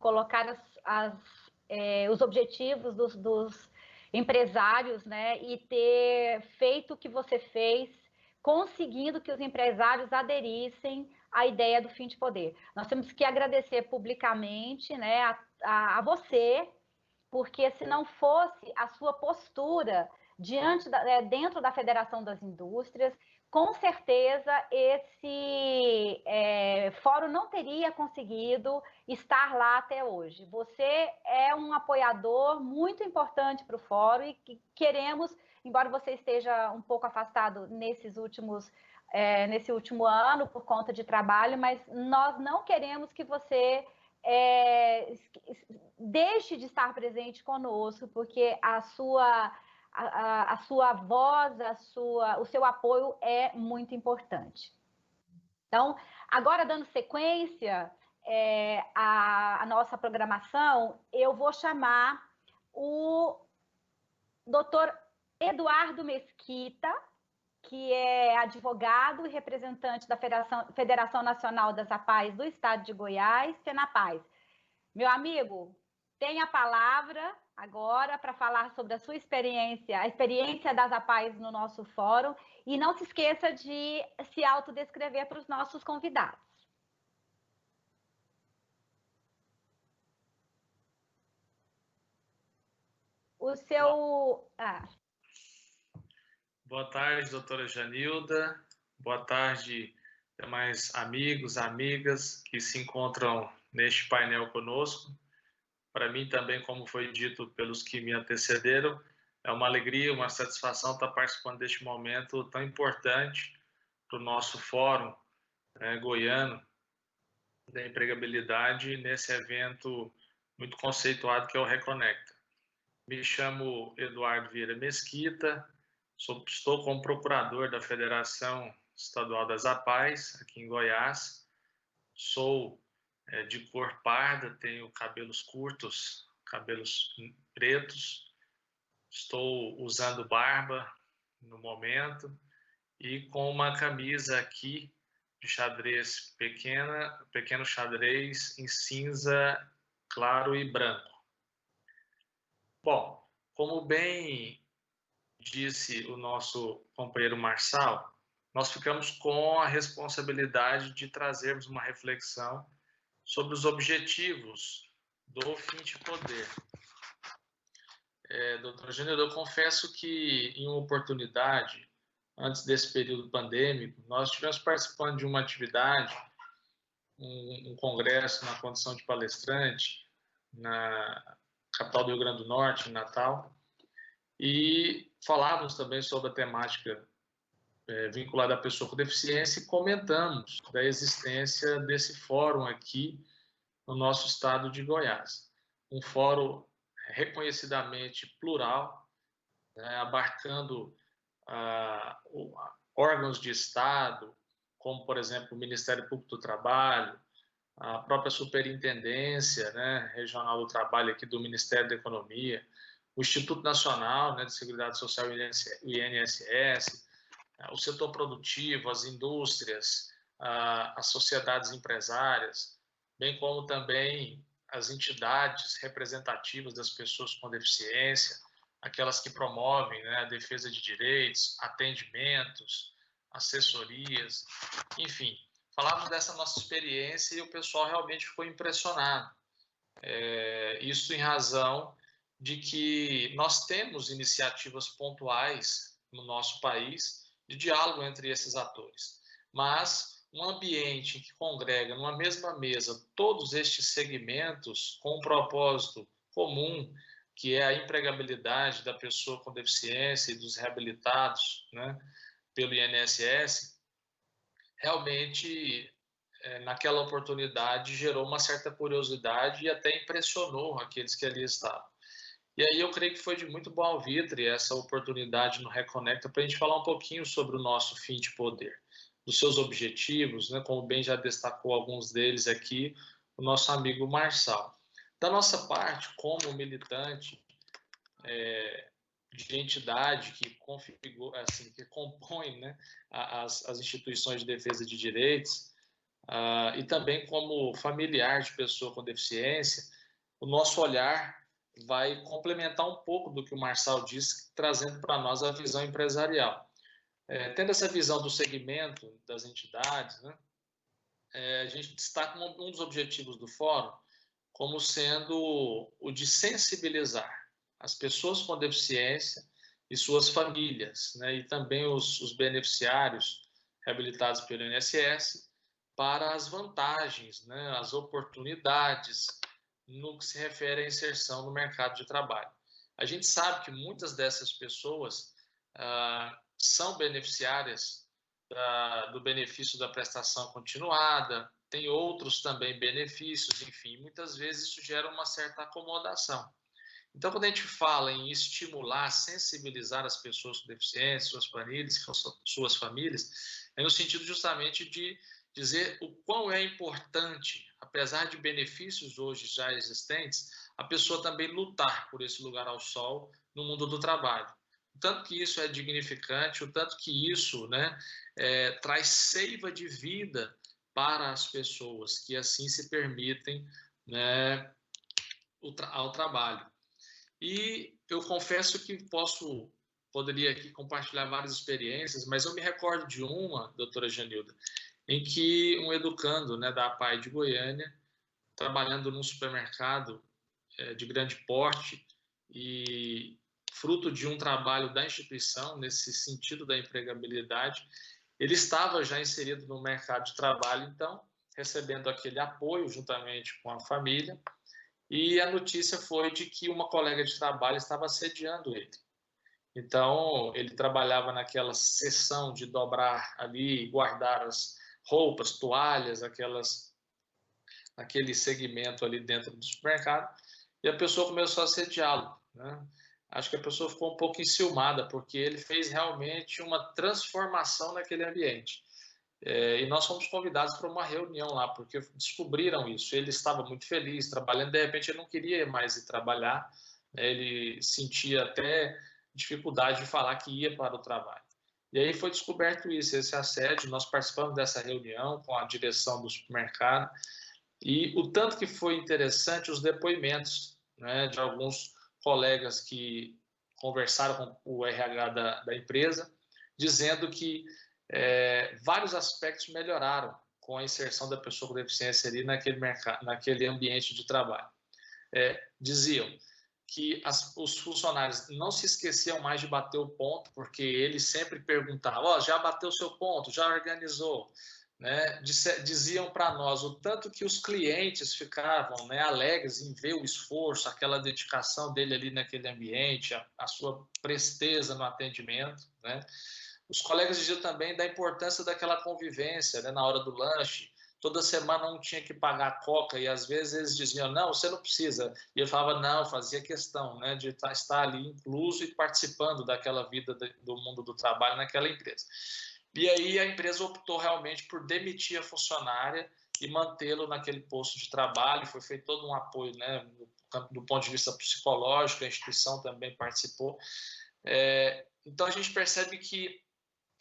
colocar os objetivos dos empresários, né, e ter feito o que você fez, conseguindo que os empresários aderissem à ideia do fim de poder. Nós temos que agradecer publicamente, né, a você, porque se não fosse a sua postura dentro da Federação das Indústrias, com certeza esse fórum não teria conseguido estar lá até hoje. Você é um apoiador muito importante para o fórum e que queremos, embora você esteja um pouco afastado nesse último ano por conta de trabalho, mas nós não queremos que você deixe de estar presente conosco, porque a sua voz, o seu apoio é muito importante. Então, agora dando sequência à nossa programação, eu vou chamar o Dr. Eduardo Mesquita, que é advogado e representante da Federação Nacional das APAES do Estado de Goiás, FENAPAES. Meu amigo, tem a palavra agora para falar sobre a sua experiência, a experiência das APAES no nosso fórum, e não se esqueça de se autodescrever para os nossos convidados. O seu... Boa tarde, doutora Janilda. Boa tarde, demais amigos, amigas que se encontram neste painel conosco. Para mim também, como foi dito pelos que me antecederam, é uma alegria, uma satisfação estar participando deste momento tão importante para o nosso fórum goiano da empregabilidade nesse evento muito conceituado que é o Reconecta. Me chamo Eduardo Vieira Mesquita, estou como procurador da Federação Estadual das APAES, aqui em Goiás. Sou de cor parda, tenho cabelos curtos, cabelos pretos. Estou usando barba no momento e com uma camisa aqui de xadrez pequeno xadrez em cinza claro e branco. Bom, como bem disse o nosso companheiro Marçal, nós ficamos com a responsabilidade de trazermos uma reflexão sobre os objetivos do fim de poder. Doutora Janilda, eu confesso que em uma oportunidade, antes desse período pandêmico, nós estivemos participando de uma atividade, um congresso na condição de palestrante, na capital do Rio Grande do Norte, em Natal, e falávamos também sobre a temática vinculada à pessoa com deficiência e comentamos da existência desse fórum aqui no nosso estado de Goiás. Um fórum reconhecidamente plural, abarcando órgãos de Estado, como, por exemplo, o Ministério Público do Trabalho, a própria Superintendência Regional do Trabalho aqui do Ministério da Economia, o Instituto Nacional de Seguridade Social, o INSS, o setor produtivo, as indústrias, as sociedades empresárias, bem como também as entidades representativas das pessoas com deficiência, aquelas que promovem a defesa de direitos, atendimentos, assessorias, enfim. Falamos dessa nossa experiência e o pessoal realmente ficou impressionado. Isso em razão de que nós temos iniciativas pontuais no nosso país de diálogo entre esses atores, mas um ambiente que congrega numa mesma mesa todos estes segmentos com um propósito comum, que é a empregabilidade da pessoa com deficiência e dos reabilitados pelo INSS, realmente, naquela oportunidade, gerou uma certa curiosidade e até impressionou aqueles que ali estavam. E aí eu creio que foi de muito bom alvitre essa oportunidade no Reconecta para a gente falar um pouquinho sobre o nosso fim de poder, dos seus objetivos, como bem já destacou alguns deles aqui, o nosso amigo Marçal. Da nossa parte, como militante de entidade que compõe as instituições de defesa de direitos, e também como familiar de pessoa com deficiência, o nosso olhar vai complementar um pouco do que o Marçal disse, trazendo para nós a visão empresarial. Tendo essa visão do segmento, das entidades, né, a gente destaca um dos objetivos do fórum como sendo o de sensibilizar as pessoas com deficiência e suas famílias, né, e também os beneficiários reabilitados pelo INSS para as vantagens, né, as oportunidades no que se refere à inserção no mercado de trabalho. A gente sabe que muitas dessas pessoas são beneficiárias do benefício da prestação continuada, tem outros também benefícios, enfim, muitas vezes isso gera uma certa acomodação. Então, quando a gente fala em estimular, sensibilizar as pessoas com deficiência, suas famílias, é no sentido justamente de dizer o quão é importante, apesar de benefícios hoje já existentes, a pessoa também lutar por esse lugar ao sol no mundo do trabalho. O tanto que isso é dignificante, o tanto que isso, né, traz seiva de vida para as pessoas que assim se permitem, né, ao trabalho. E eu confesso que poderia aqui compartilhar várias experiências, mas eu me recordo de uma, doutora Janilda, em que um educando, né, da APAE de Goiânia, trabalhando num supermercado de grande porte e fruto de um trabalho da instituição, nesse sentido da empregabilidade, ele estava já inserido no mercado de trabalho, então, recebendo aquele apoio juntamente com a família, e a notícia foi de que uma colega de trabalho estava assediando ele. Então, ele trabalhava naquela seção de dobrar ali, guardar as roupas, toalhas, aquele segmento ali dentro do supermercado, e a pessoa começou a assediá-lo, né? Acho que a pessoa ficou um pouco enciumada, porque ele fez realmente uma transformação naquele ambiente. E nós fomos convidados para uma reunião lá, porque descobriram isso. Ele estava muito feliz trabalhando, de repente ele não queria mais ir trabalhar, né? Ele sentia até dificuldade de falar que ia para o trabalho. E aí foi descoberto isso, esse assédio. Nós participamos dessa reunião com a direção do supermercado, e o tanto que foi interessante os depoimentos, né, de alguns colegas que conversaram com o RH da empresa, dizendo que vários aspectos melhoraram com a inserção da pessoa com deficiência ali naquele ambiente de trabalho. Diziam que os funcionários não se esqueciam mais de bater o ponto, porque eles sempre perguntavam, já bateu o seu ponto, já organizou, né? Diziam para nós o tanto que os clientes ficavam, né, alegres em ver o esforço, aquela dedicação dele ali naquele ambiente, a sua presteza no atendimento, né? Os colegas diziam também da importância daquela convivência, né, na hora do lanche. Toda semana um tinha que pagar a coca e às vezes eles diziam, não, você não precisa. E eu falava, não, fazia questão, né, de estar ali incluso e participando daquela vida do mundo do trabalho naquela empresa. E aí a empresa optou realmente por demitir a funcionária e mantê-lo naquele posto de trabalho. Foi feito todo um apoio, né, do ponto de vista psicológico, a instituição também participou. Então a gente percebe que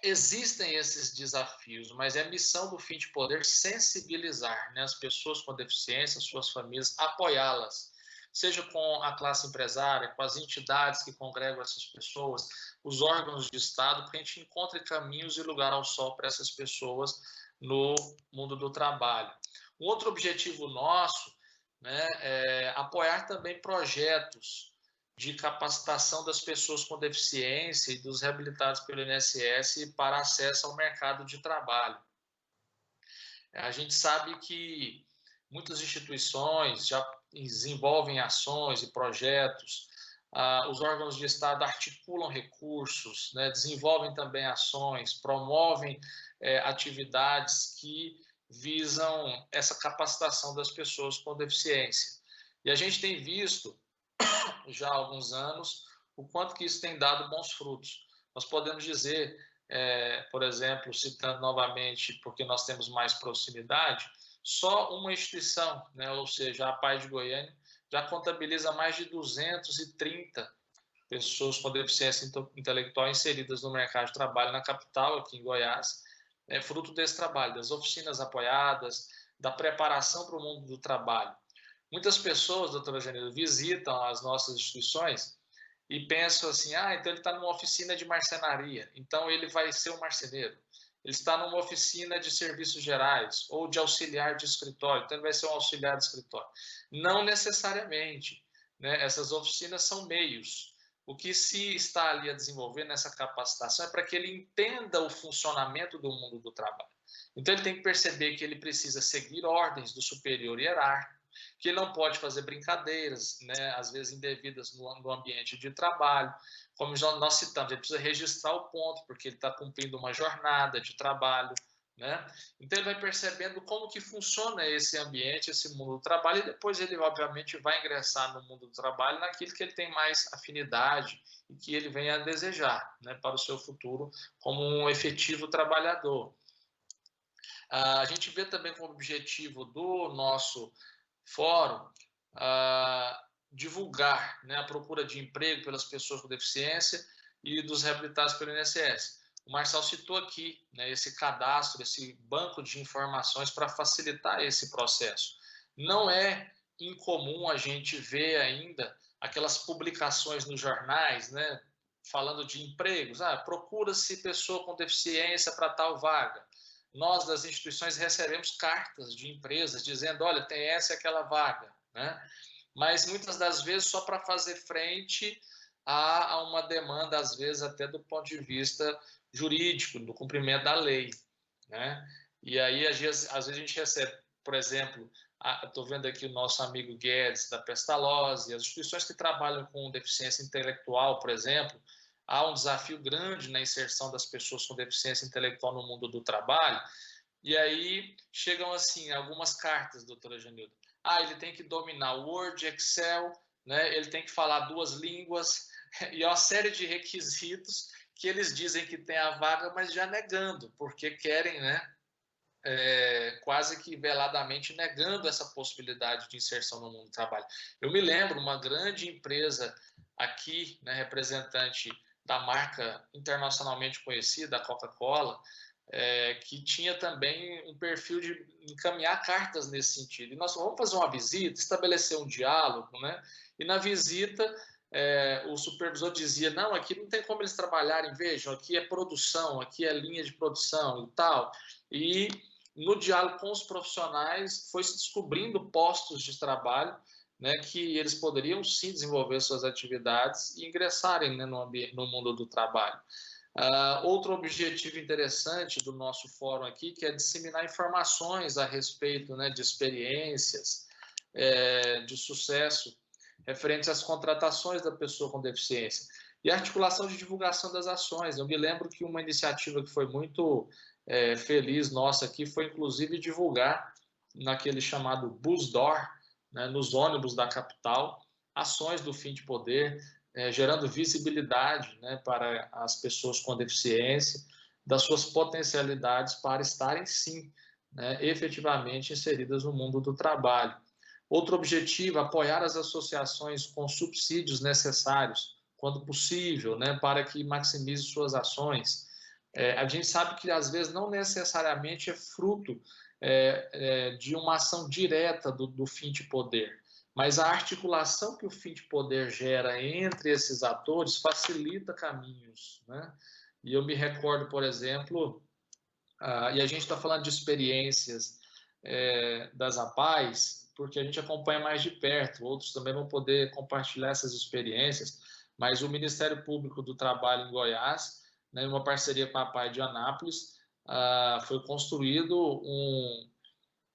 existem esses desafios, mas é missão do Fim de Poder sensibilizar, né, as pessoas com deficiência, suas famílias, apoiá-las, seja com a classe empresária, com as entidades que congregam essas pessoas, os órgãos de Estado, para que a gente encontre caminhos e lugar ao sol para essas pessoas no mundo do trabalho. Um outro objetivo nosso, né, é apoiar também projetos de capacitação das pessoas com deficiência e dos reabilitados pelo INSS para acesso ao mercado de trabalho. A gente sabe que muitas instituições já desenvolvem ações e projetos, os órgãos de Estado articulam recursos, né, desenvolvem também ações, promovem atividades que visam essa capacitação das pessoas com deficiência. E a gente tem visto já há alguns anos, o quanto que isso tem dado bons frutos. Nós podemos dizer, por exemplo, citando novamente, porque nós temos mais proximidade, só uma instituição, né, ou seja, a APAE de Goiânia, já contabiliza mais de 230 pessoas com deficiência intelectual inseridas no mercado de trabalho na capital, aqui em Goiás, fruto desse trabalho, das oficinas apoiadas, da preparação para o mundo do trabalho. Muitas pessoas, doutora Janilda, visitam as nossas instituições e pensam assim, então ele está numa oficina de marcenaria, então ele vai ser um marceneiro. Ele está numa oficina de serviços gerais ou de auxiliar de escritório, então ele vai ser um auxiliar de escritório. Não necessariamente, né? Essas oficinas são meios. O que se está ali a desenvolver nessa capacitação é para que ele entenda o funcionamento do mundo do trabalho. Então ele tem que perceber que ele precisa seguir ordens do superior hierárquico, que ele não pode fazer brincadeiras, né, às vezes indevidas no ambiente de trabalho. Como nós citamos, ele precisa registrar o ponto, porque ele está cumprindo uma jornada de trabalho, né? Então, ele vai percebendo como que funciona esse ambiente, esse mundo do trabalho, e depois ele, obviamente, vai ingressar no mundo do trabalho naquilo que ele tem mais afinidade e que ele venha a desejar, né, para o seu futuro como um efetivo trabalhador. A gente vê também como objetivo do nosso fórum divulgar, né, a procura de emprego pelas pessoas com deficiência e dos reabilitados pelo INSS. O Marçal citou aqui, né, esse cadastro, esse banco de informações para facilitar esse processo. Não é incomum a gente ver ainda aquelas publicações nos jornais, né, falando de empregos. Procura-se pessoa com deficiência para tal vaga. Nós, das instituições, recebemos cartas de empresas dizendo, olha, tem essa e aquela vaga, né? Mas muitas das vezes só para fazer frente a uma demanda, às vezes até do ponto de vista jurídico, do cumprimento da lei, né? E aí, às vezes a gente recebe, por exemplo, estou vendo aqui o nosso amigo Guedes, da Pestalozzi, as instituições que trabalham com deficiência intelectual, por exemplo, há um desafio grande na inserção das pessoas com deficiência intelectual no mundo do trabalho, e aí chegam assim algumas cartas, doutora Janilda. Ele tem que dominar Word, Excel, né? Ele tem que falar 2 línguas, e uma série de requisitos que eles dizem que tem a vaga, mas já negando, porque querem, né, quase que veladamente negando essa possibilidade de inserção no mundo do trabalho. Eu me lembro, uma grande empresa aqui, né, representante da marca internacionalmente conhecida, a Coca-Cola, que tinha também um perfil de encaminhar cartas nesse sentido. E nós vamos fazer uma visita, estabelecer um diálogo, né? E na visita, o supervisor dizia, não, aqui não tem como eles trabalharem, vejam, aqui é produção, aqui é linha de produção e tal. E no diálogo com os profissionais, foi se descobrindo postos de trabalho, né, que eles poderiam sim desenvolver suas atividades e ingressarem, né, no mundo do trabalho. Outro objetivo interessante do nosso fórum aqui, que é disseminar informações a respeito, né, de experiências de sucesso referentes às contratações da pessoa com deficiência e a articulação de divulgação das ações. Eu me lembro que uma iniciativa que foi muito feliz nossa aqui foi, inclusive, divulgar naquele chamado Busdoor, né, nos ônibus da capital, ações do Fim de Poder, gerando visibilidade, né, para as pessoas com deficiência, das suas potencialidades para estarem, sim, né, efetivamente inseridas no mundo do trabalho. Outro objetivo, apoiar as associações com subsídios necessários, quando possível, né, para que maximize suas ações. A gente sabe que, às vezes, não necessariamente é fruto de uma ação direta do Fim de Poder, mas a articulação que o Fim de Poder gera entre esses atores facilita caminhos, né? E eu me recordo, por exemplo, e a gente está falando de experiências das APAES, porque a gente acompanha mais de perto, outros também vão poder compartilhar essas experiências, mas o Ministério Público do Trabalho em Goiás, né, em uma parceria com a APAE de Anápolis, foi construído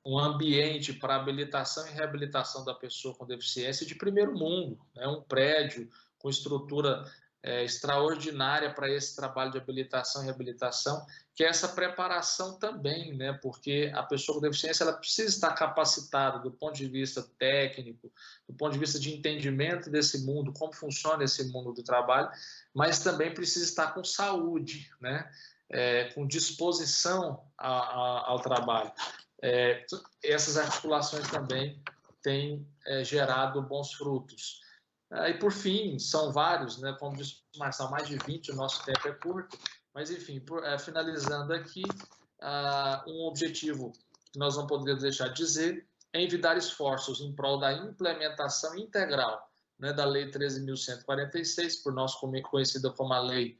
um ambiente para habilitação e reabilitação da pessoa com deficiência de primeiro mundo, né? Um prédio com estrutura extraordinária para esse trabalho de habilitação e reabilitação, que é essa preparação também, né? Porque a pessoa com deficiência ela precisa estar capacitada do ponto de vista técnico, do ponto de vista de entendimento desse mundo, como funciona esse mundo do trabalho, mas também precisa estar com saúde, né? Com disposição ao trabalho. Essas articulações também têm gerado bons frutos. E, por fim, são vários, né? Como disse o Marçal, mais de 20, o nosso tempo é curto, mas, enfim, finalizando aqui, um objetivo que nós não poderíamos deixar de dizer é envidar esforços em prol da implementação integral, né, da Lei 13.146, por nós conhecida como a Lei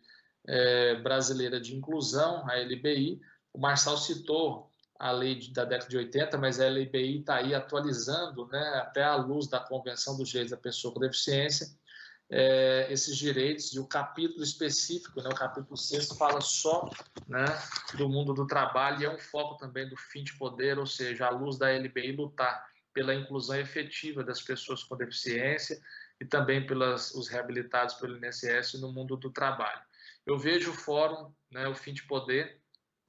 Brasileira de Inclusão, a LBI. O Marçal citou a lei da década de 80, mas a LBI está aí atualizando, né, até à luz da Convenção dos Direitos da Pessoa com Deficiência, esses direitos, e o capítulo específico, né, o capítulo 6, fala só, né, do mundo do trabalho, e é um foco também do fim de poder, ou seja, à luz da LBI, lutar pela inclusão efetiva das pessoas com deficiência e também os reabilitados pelo INSS no mundo do trabalho. Eu vejo o fórum, né, o fim de poder,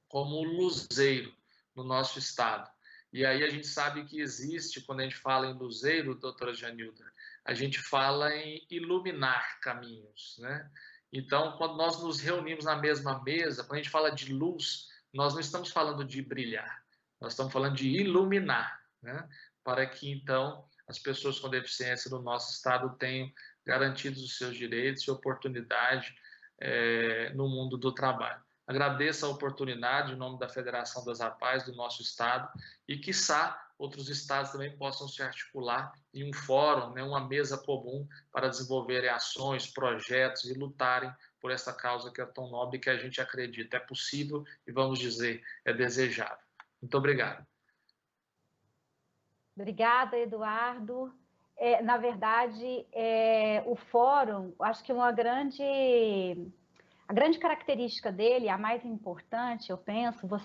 como um luzeiro no nosso estado. E aí a gente sabe que existe, quando a gente fala em luzeiro, doutora Janilda, a gente fala em iluminar caminhos, né? Então, quando nós nos reunimos na mesma mesa, quando a gente fala de luz, nós não estamos falando de brilhar, nós estamos falando de iluminar, né? Para que, então, as pessoas com deficiência no nosso estado tenham garantidos os seus direitos e oportunidade no mundo do trabalho. Agradeço a oportunidade em nome da Federação das APAES do nosso estado e, quiçá, outros estados também possam se articular em um fórum, né, uma mesa comum para desenvolverem ações, projetos e lutarem por essa causa que é tão nobre e que a gente acredita é possível e, vamos dizer, é desejável. Muito obrigado. Obrigada, Eduardo. Na verdade, o fórum, acho que a grande característica dele, a mais importante, eu penso, você